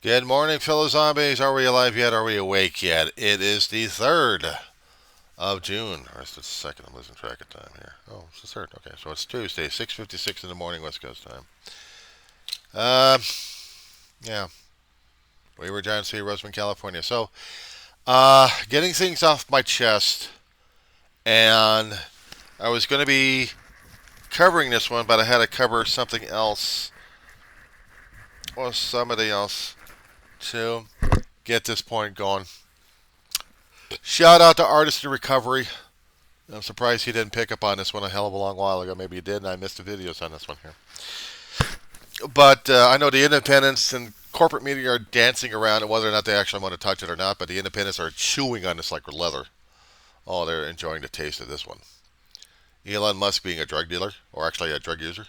Good morning, fellow zombies. Are we alive yet? Are we awake yet? It is the 3rd of June. Or is it the 2nd? I'm losing track of time here. Oh, it's the 3rd. Okay, so it's Tuesday, 6:56 in the morning, West Coast time. Uh, yeah. Weaver, Giant City, Roseman, California. So, getting things off my chest, and I was going to be covering this one, but I had to cover something else or somebody else to get this point going. Shout out to Artist in Recovery. I'm surprised he didn't pick up on this one a hell of a long while ago. Maybe he did, and I missed the videos on this one here. But I know the independents and corporate media are dancing around and whether or not they actually want to touch it or not, but the independents are chewing on this like leather. Oh, they're enjoying the taste of this one. Elon Musk being a drug dealer, or actually a drug user.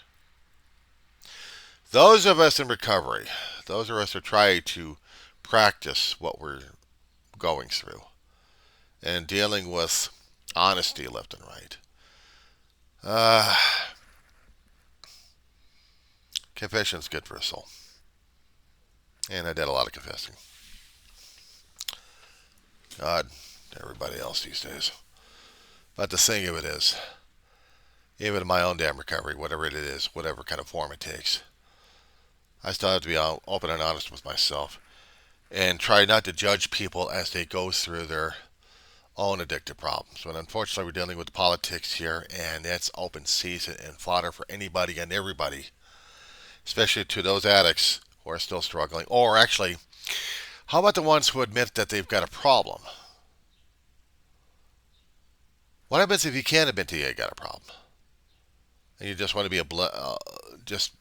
Those of us in recovery, those of us who try to practice what we're going through and dealing with honesty left and right. Uh, Confession's good for a soul. And I did a lot of confessing. God, everybody else these days. But the thing of it is, even in my own damn recovery, whatever it is, whatever kind of form it takes, I still have to be open and honest with myself and try not to judge people as they go through their own addictive problems. But unfortunately, we're dealing with politics here, and that's open season and fodder for anybody and everybody, especially to those addicts who are still struggling. Or actually, how about the ones who admit that they've got a problem? What happens if you can't admit that you got a problem? And you just want to be just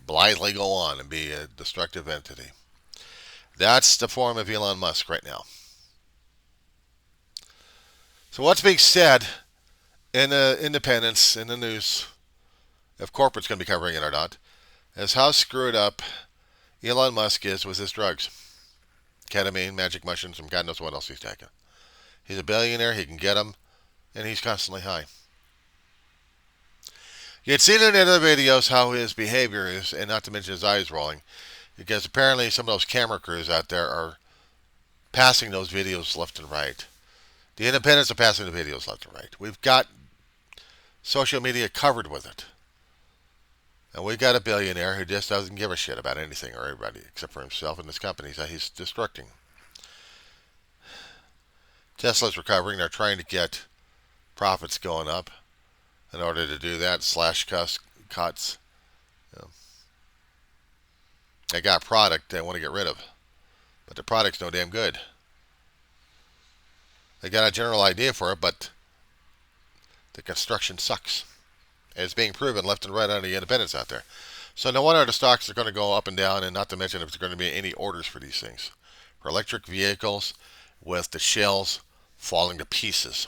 blithely go on and be a destructive entity. That's the form of Elon Musk right now. So what's being said in the independents, in the news, if corporate's going to be covering it or not, is how screwed up Elon Musk is with his drugs. Ketamine, magic mushrooms, and God knows what else he's taking. He's a billionaire, he can get them, and he's constantly high. You had seen in other videos how his behavior is, and not to mention his eyes rolling, because apparently some of those camera crews out there are passing those videos left and right. The independents are passing the videos left and right. We've got social media covered with it. And we've got a billionaire who just doesn't give a shit about anything or everybody except for himself and his companies that he's destructing. Tesla's recovering. They're trying to get profits going up. In order to do that, slash cuts. You know, they got product they want to get rid of. But the product's no damn good. They got a general idea for it, but the construction sucks. And it's being proven left and right on the independents out there. So no wonder the stocks are going to go up and down, and not to mention if there's going to be any orders for these things. For electric vehicles with the shells falling to pieces.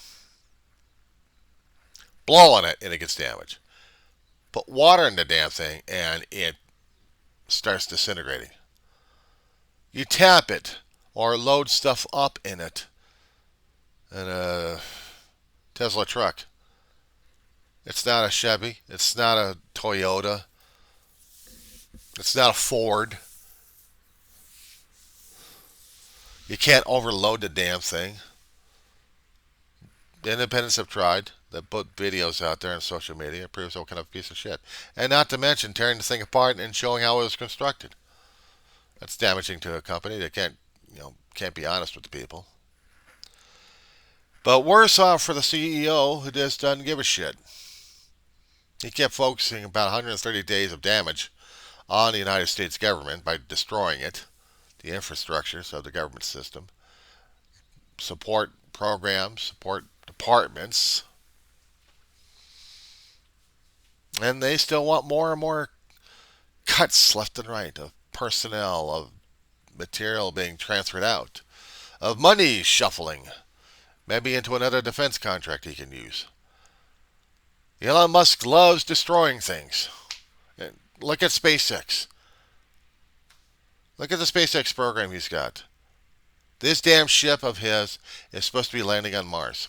Blow on it and it gets damaged. Put water in the damn thing and it starts disintegrating. You tap it or load stuff up in it in a Tesla truck. It's not a Chevy. It's not a Toyota. It's not a Ford. You can't overload the damn thing. The independents have tried. They put videos out there on social media. It proves what kind of piece of shit. And not to mention tearing the thing apart and showing how it was constructed. That's damaging to a company that can't be honest with the people. But worse off for the CEO who just doesn't give a shit. He kept focusing about 130 days of damage on the United States government by destroying it, the infrastructures of the government system, support programs, support departments, and they still want more and more cuts left and right of personnel, of material being transferred out, of money shuffling, maybe into another defense contract he can use. Elon Musk loves destroying things. Look at SpaceX. Look at the SpaceX program he's got. This damn ship of his is supposed to be landing on Mars.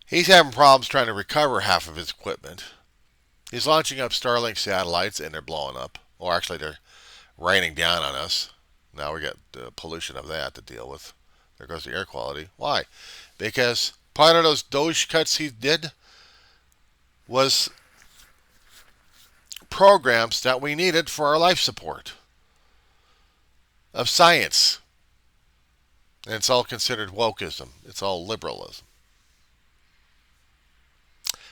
He's having problems trying to recover half of his equipment. He's launching up Starlink satellites and they're blowing up. Or actually, they're raining down on us. Now we got the pollution of that to deal with. There goes the air quality. Why? Because part of those Doge cuts he did was programs that we needed for our life support of science. And it's all considered wokeism. It's all liberalism.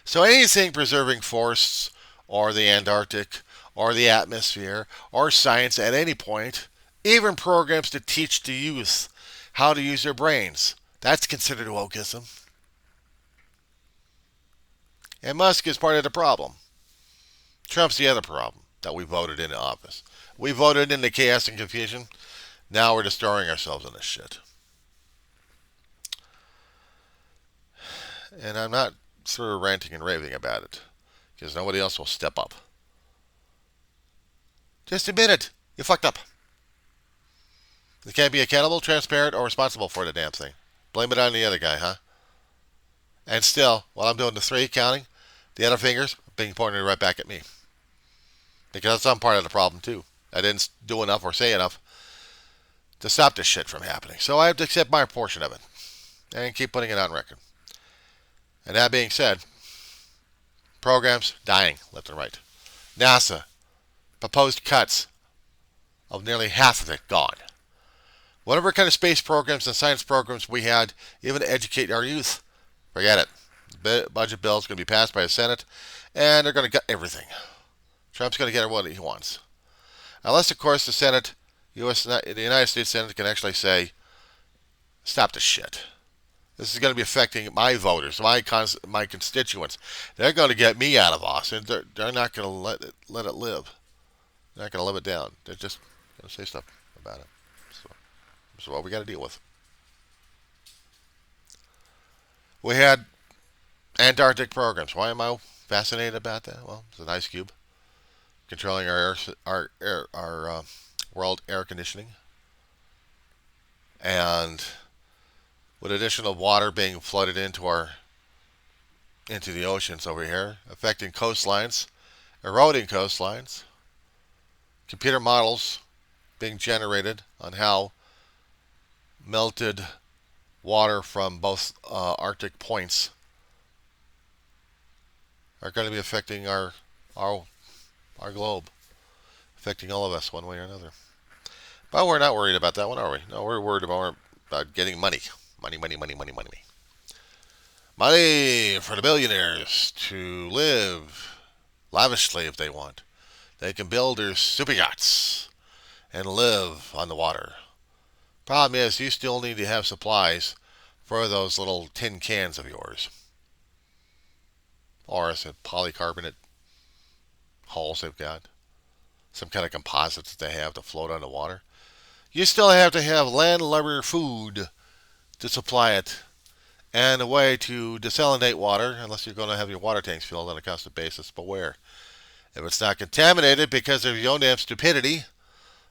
So anything preserving forests or the Antarctic or the atmosphere or science at any point, even programs to teach the youth how to use their brains, that's considered wokeism. And Musk is part of the problem. Trump's the other problem that we voted into office. We voted into chaos and confusion. Now we're destroying ourselves in this shit. And I'm not sort of ranting and raving about it because nobody else will step up. Just admit it. You fucked up. You can't be accountable, transparent, or responsible for the damn thing. Blame it on the other guy, huh? And still, while I'm doing the three counting, the other fingers are being pointed right back at me. Because I'm part of the problem, too. I didn't do enough or say enough to stop this shit from happening. So I have to accept my portion of it and keep putting it on record. And that being said, programs dying left and right. NASA, proposed cuts of nearly half of it gone. Whatever kind of space programs and science programs we had, even to educate our youth, forget it. The budget bill is going to be passed by the Senate, and they're going to gut everything. Trump's going to get what he wants. Unless, of course, the Senate, the United States Senate can actually say, stop this shit. This is going to be affecting my voters, my constituents. They're going to get me out of office. They're not going to let it live. They're not going to live it down. They're just going to say stuff about it. So what we got to deal with. We had Antarctic programs. Why am I fascinated about that? Well, it's an ice cube controlling our world air conditioning, and with additional water being flooded into the oceans over here, affecting coastlines, eroding coastlines, computer models being generated on how melted water from both Arctic points are going to be affecting our globe, affecting all of us one way or another. But we're not worried about that one, are we? No, we're worried about getting money. Money for the billionaires to live lavishly if they want. They can build their super yachts and live on the water. Problem is, you still need to have supplies for those little tin cans of yours. Or is it polycarbonate hulls they've got? Some kind of composites that they have to float on the water. You still have to have landlubber food to supply it, and a way to desalinate water, unless you're going to have your water tanks filled on a constant basis. Beware. If it's not contaminated because of your own damn stupidity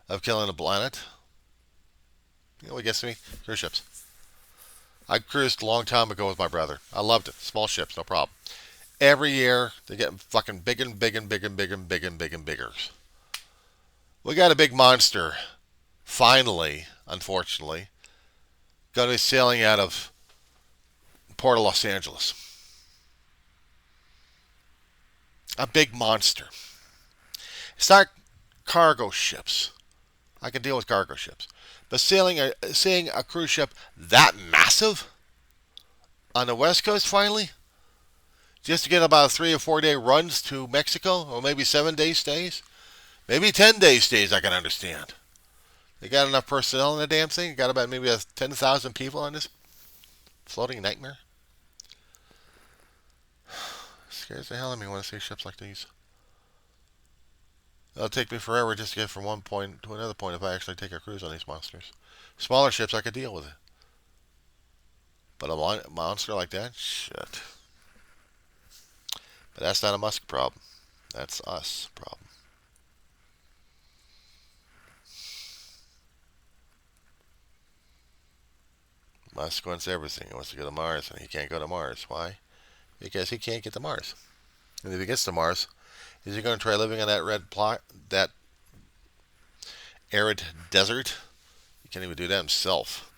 of killing the planet, you know what gets me? Cruise ships. I cruised a long time ago with my brother. I loved it. Small ships, no problem. Every year, they're getting fucking big and big and big and big and big and big and bigger. We got a big monster, finally, unfortunately, going to be sailing out of Port of Los Angeles. A big monster. It's not cargo ships. I can deal with cargo ships. But seeing a cruise ship that massive on the West Coast finally, just to get about 3 or 4 day runs to Mexico, or maybe 7 day stays, maybe 10 day stays, I can understand. They got enough personnel in the damn thing. Got about maybe 10,000 people on this floating nightmare. Scares the hell out of me when I see ships like these. It'll take me forever just to get from one point to another point if I actually take a cruise on these monsters. Smaller ships, I could deal with it. But a monster like that? Shit. But that's not a Musk problem. That's us problem. Musk wants everything. He wants to go to Mars, and he can't go to Mars. Why? Because he can't get to Mars. And if he gets to Mars, Is he going to try living on that red plot, that arid desert? He can't even do that himself.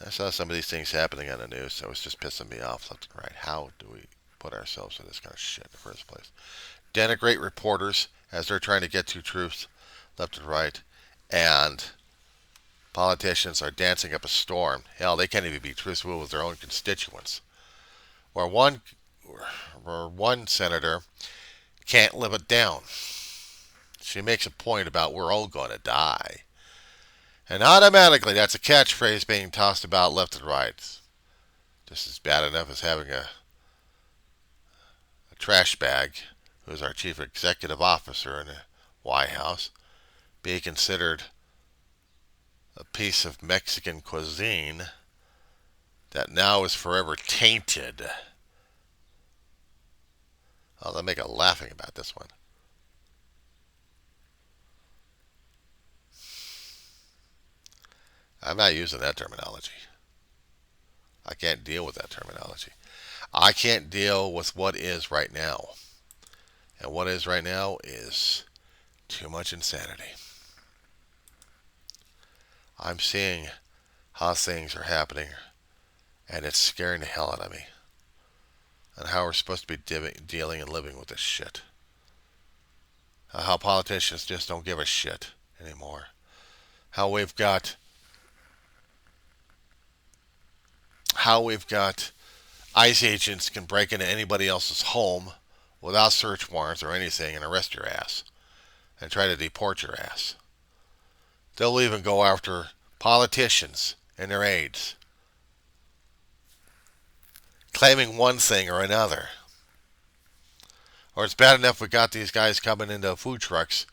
I saw some of these things happening on the news, so it was just pissing me off left and right. How do we put ourselves in this kind of shit in the first place? Denigrate reporters as they're trying to get to truth left and right, and politicians are dancing up a storm. Hell, they can't even be truthful with their own constituents. Where one senator can't live it down. She makes a point about we're all going to die. And automatically, that's a catchphrase being tossed about left and right. Just as bad enough as having a trash bag, who's our chief executive officer in the White House, be considered a piece of Mexican cuisine that now is forever tainted. Oh, they'll make a laughing about this one. I'm not using that terminology. I can't deal with that terminology. I can't deal with what is right now. And what is right now is too much insanity. I'm seeing how things are happening, and it's scaring the hell out of me. And how we're supposed to be dealing and living with this shit. How politicians just don't give a shit anymore. How we've got ICE agents can break into anybody else's home without search warrants or anything and arrest your ass and try to deport your ass. They'll even go after politicians and their aides, claiming one thing or another. Or it's bad enough we got these guys coming into food trucks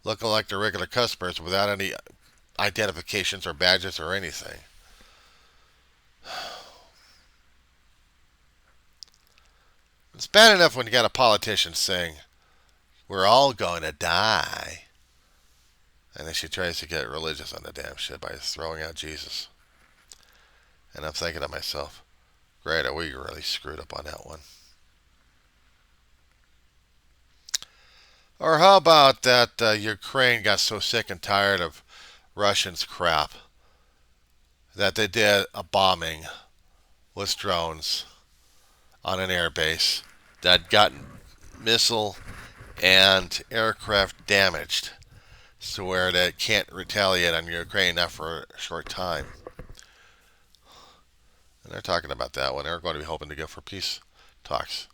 looking like they're regular customers without any identifications or badges or anything. It's bad enough when you got a politician saying, we're all going to die. And then she tries to get religious on the damn shit by throwing out Jesus. And I'm thinking to myself, great, we really screwed up on that one. Or how about that Ukraine got so sick and tired of Russians' crap that they did a bombing with drones on an airbase that got missile and aircraft damaged to where they can't retaliate on Ukraine not for a short time. And they're talking about that one. They're going to be hoping to go for peace talks.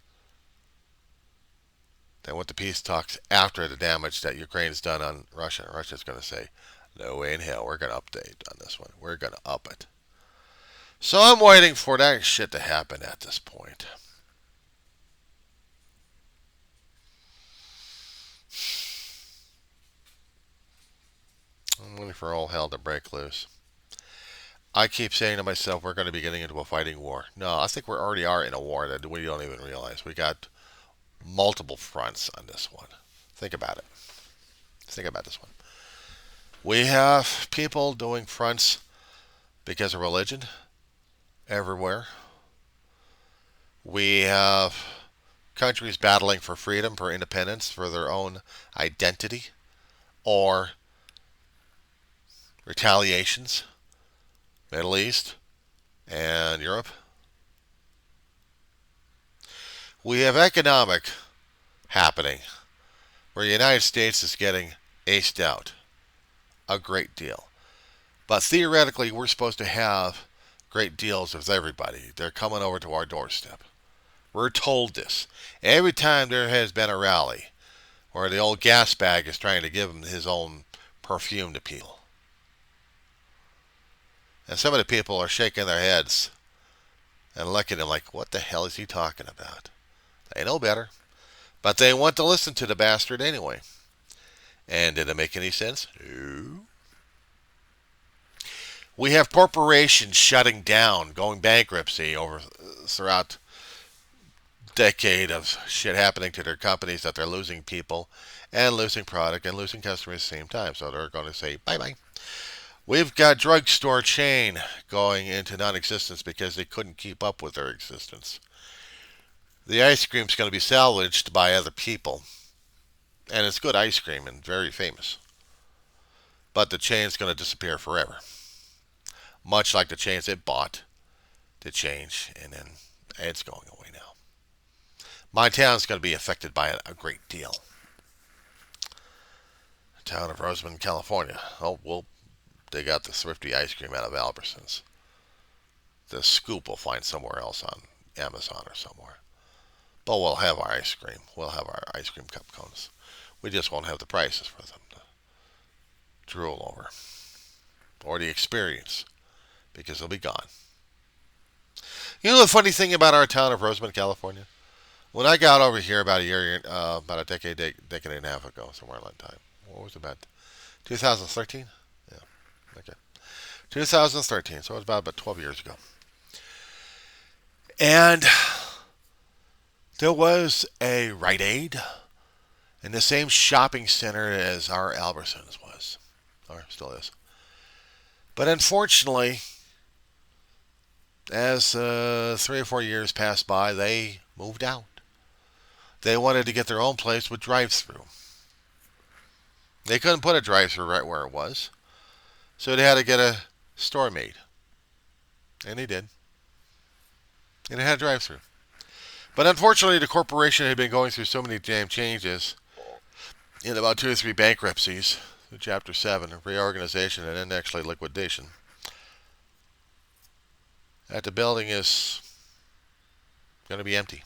They want the peace talks after the damage that Ukraine's done on Russia. Russia's going to say, no way in hell, we're going to update on this one. We're going to up it. So I'm waiting for that shit to happen at this point. I'm waiting for all hell to break loose. I keep saying to myself, we're going to be getting into a fighting war. No, I think we already are in a war that we don't even realize. We got multiple fronts on this one. Think about it. Think about this one. We have people doing fronts because of religion everywhere. We have countries battling for freedom, for independence, for their own identity, or retaliations. Middle East and Europe. We have economic happening where the United States is getting aced out a great deal. But theoretically, we're supposed to have great deals with everybody. They're coming over to our doorstep. We're told this. Every time there has been a rally where the old gas bag is trying to give him his own perfume to people. And some of the people are shaking their heads and looking at him like, what the hell is he talking about? They know better. But they want to listen to the bastard anyway. And did it make any sense? No. We have corporations shutting down, going bankruptcy throughout decade of shit happening to their companies that they're losing people and losing product and losing customers at the same time. So they're going to say bye-bye. We've got drugstore chain going into non-existence because they couldn't keep up with their existence. The ice cream's going to be salvaged by other people, and it's good ice cream and very famous. But the chain's going to disappear forever, much like the chains it bought to change, and then it's going away now. My town's going to be affected by it a great deal. The town of Roseman, California. Oh, well, they got the thrifty ice cream out of Albertsons. The scoop we'll find somewhere else on Amazon or somewhere. But we'll have our ice cream. We'll have our ice cream cup cones. We just won't have the prices for them to drool over. Or the experience, because they'll be gone. You know the funny thing about our town of Roseman, California? When I got over here about a decade and a half ago, somewhere in that time. What was it about? 2013? Yeah. Okay. 2013. So it was about 12 years ago. And there was a Rite Aid in the same shopping center as our Albertsons was, or still is. But unfortunately, as 3 or 4 years passed by, they moved out. They wanted to get their own place with drive-through. They couldn't put a drive-through right where it was, so they had to get a store made. And they did. And it had a drive-through. But unfortunately, the corporation had been going through so many damn changes in about 2 or 3 bankruptcies, Chapter 7, reorganization, and then actually liquidation, that the building is going to be empty.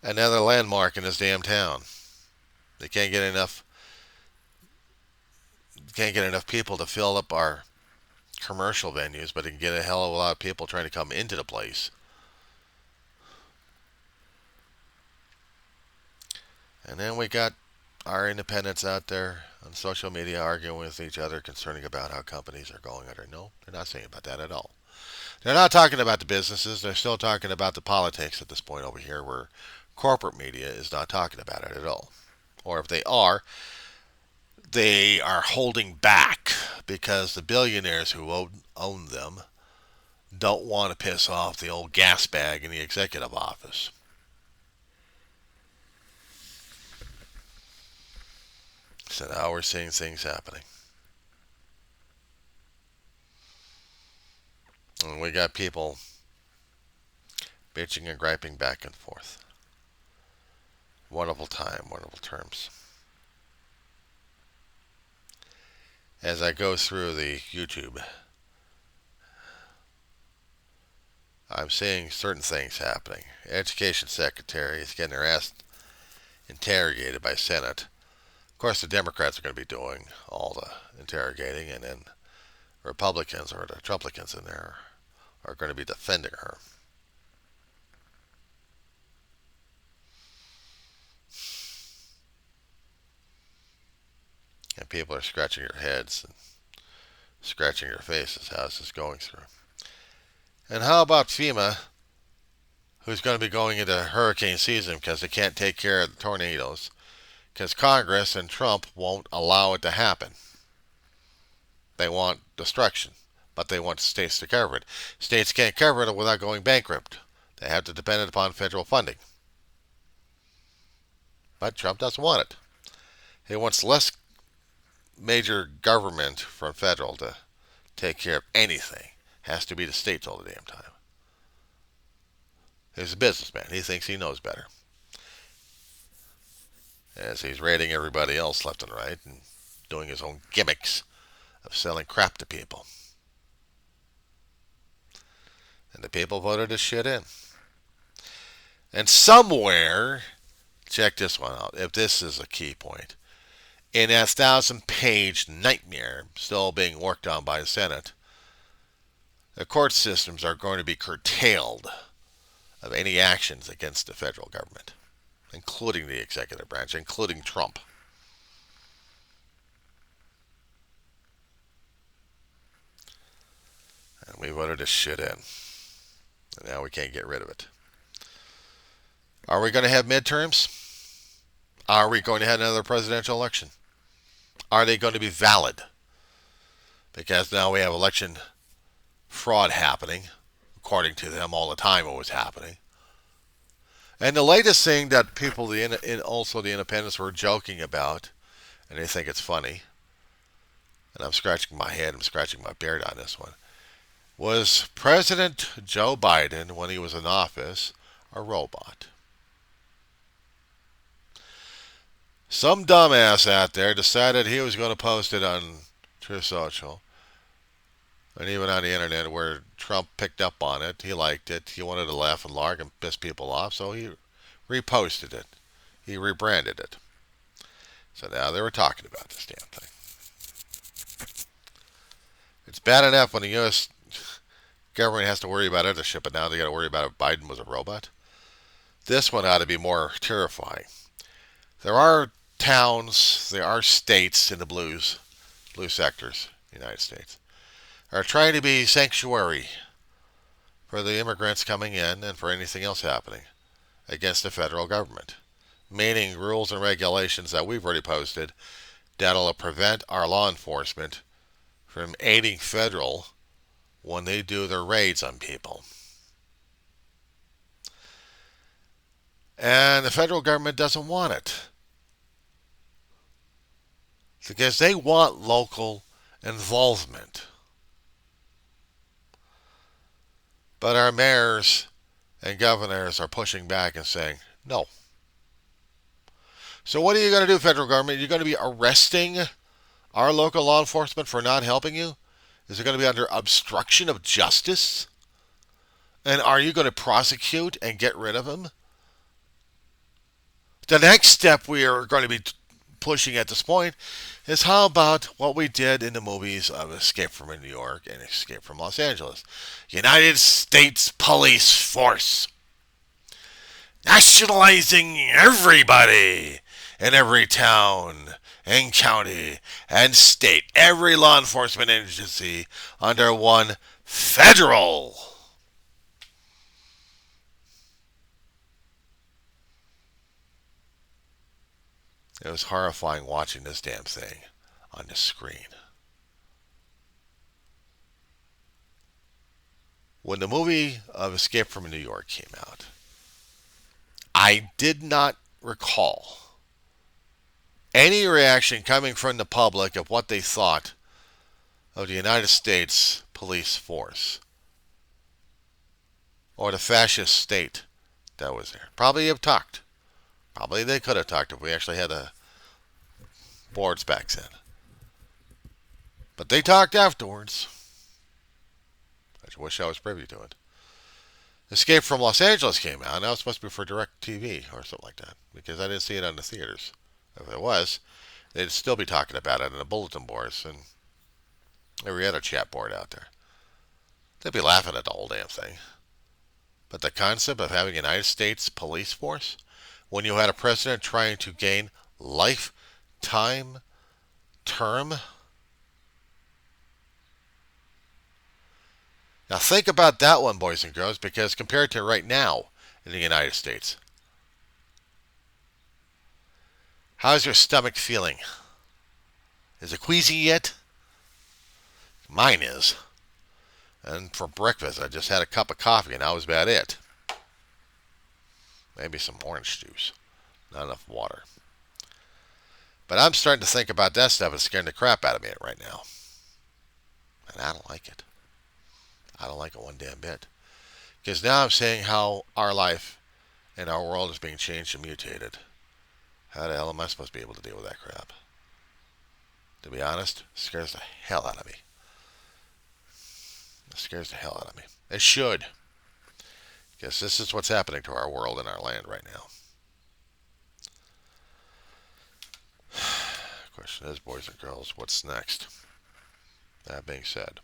Another landmark in this damn town. They can't get enough people to fill up our commercial venues, but they can get a hell of a lot of people trying to come into the place. And then we got our independents out there on social media arguing with each other concerning about how companies are going under. No, they're not saying about that at all. They're not talking about the businesses. They're still talking about the politics at this point over here, where corporate media is not talking about it at all. Or if they are holding back because the billionaires who own them don't want to piss off the old gas bag in the executive office. So now we're seeing things happening. And we got people bitching and griping back and forth. Wonderful time, wonderful terms. As I go through the YouTube, I'm seeing certain things happening. Education secretary is getting her ass interrogated by Senate. Of course, the Democrats are going to be doing all the interrogating, and then Republicans or the Trumplicans in there are going to be defending her. And people are scratching their heads and scratching their faces. How's this going through? And how about FEMA, who's going to be going into hurricane season because they can't take care of the tornadoes, because Congress and Trump won't allow it to happen. They want destruction, but they want states to cover it. States can't cover it without going bankrupt. They have to depend upon federal funding. But Trump doesn't want it. He wants less major government from federal to take care of anything. Has to be the states all the damn time. He's a businessman. He thinks he knows better. As he's raiding everybody else left and right and doing his own gimmicks of selling crap to people. And the people voted his shit in. And somewhere, check this one out, if this is a key point, in that 1,000-page nightmare still being worked on by the Senate, the court systems are going to be curtailed of any actions against the federal government, including the executive branch, including Trump. And we voted this shit in. And now we can't get rid of it. Are we going to have midterms? Are we going to have another presidential election? Are they going to be valid? Because now we have election fraud happening. According to them, all the time it was happening. And the latest thing that people, also the independents, were joking about, and they think it's funny, and I'm scratching my head, I'm scratching my beard on this one, was President Joe Biden, when he was in office, a robot? Some dumbass out there decided he was going to post it on Truth Social and even on the internet, where Trump picked up on it. He liked it. He wanted to laugh and lark and piss people off, so he reposted it. He rebranded it. So now they were talking about this damn thing. It's bad enough when the U.S. government has to worry about other shit, but now they got to worry about if Biden was a robot. This one ought to be more terrifying. There are towns, there are states in the blue sectors, in the United States, are trying to be sanctuary for the immigrants coming in and for anything else happening against the federal government. Meaning rules and regulations that we've already posted that'll prevent our law enforcement from aiding federal when they do their raids on people. And the federal government doesn't want it, because they want local involvement. But our mayors and governors are pushing back and saying, no. So what are you going to do, federal government? You're going to be arresting our local law enforcement for not helping you? Is it going to be under obstruction of justice? And are you going to prosecute and get rid of them? The next step we are going to be pushing at this point is, how about what we did in the movies of Escape from New York and Escape from Los Angeles? United States Police Force. Nationalizing everybody in every town and county and state. Every law enforcement agency under one federal. It was horrifying watching this damn thing on the screen. When the movie of Escape from New York came out, I did not recall any reaction coming from the public of what they thought of the United States police force or the fascist state that was there. Probably have talked. Probably they could have talked if we actually had the boards back then. But they talked afterwards. I wish I was privy to it. Escape from Los Angeles came out. Now it's supposed to be for DirecTV or something like that, because I didn't see it on the theaters. If it was, they'd still be talking about it in the bulletin boards and every other chat board out there. They'd be laughing at the whole damn thing. But the concept of having a United States police force, when you had a president trying to gain lifetime term. Now think about that one, boys and girls, because compared to right now in the United States, how's your stomach feeling? Is it queasy yet? Mine is. And for breakfast, I just had a cup of coffee, and that was about it. Maybe some orange juice. Not enough water. But I'm starting to think about that stuff. It's scaring the crap out of me right now. And I don't like it. I don't like it one damn bit. Because now I'm seeing how our life and our world is being changed and mutated. How the hell am I supposed to be able to deal with that crap? To be honest, it scares the hell out of me. It scares the hell out of me. It should. Because this is what's happening to our world and our land right now. Question is, boys and girls, what's next? That being said,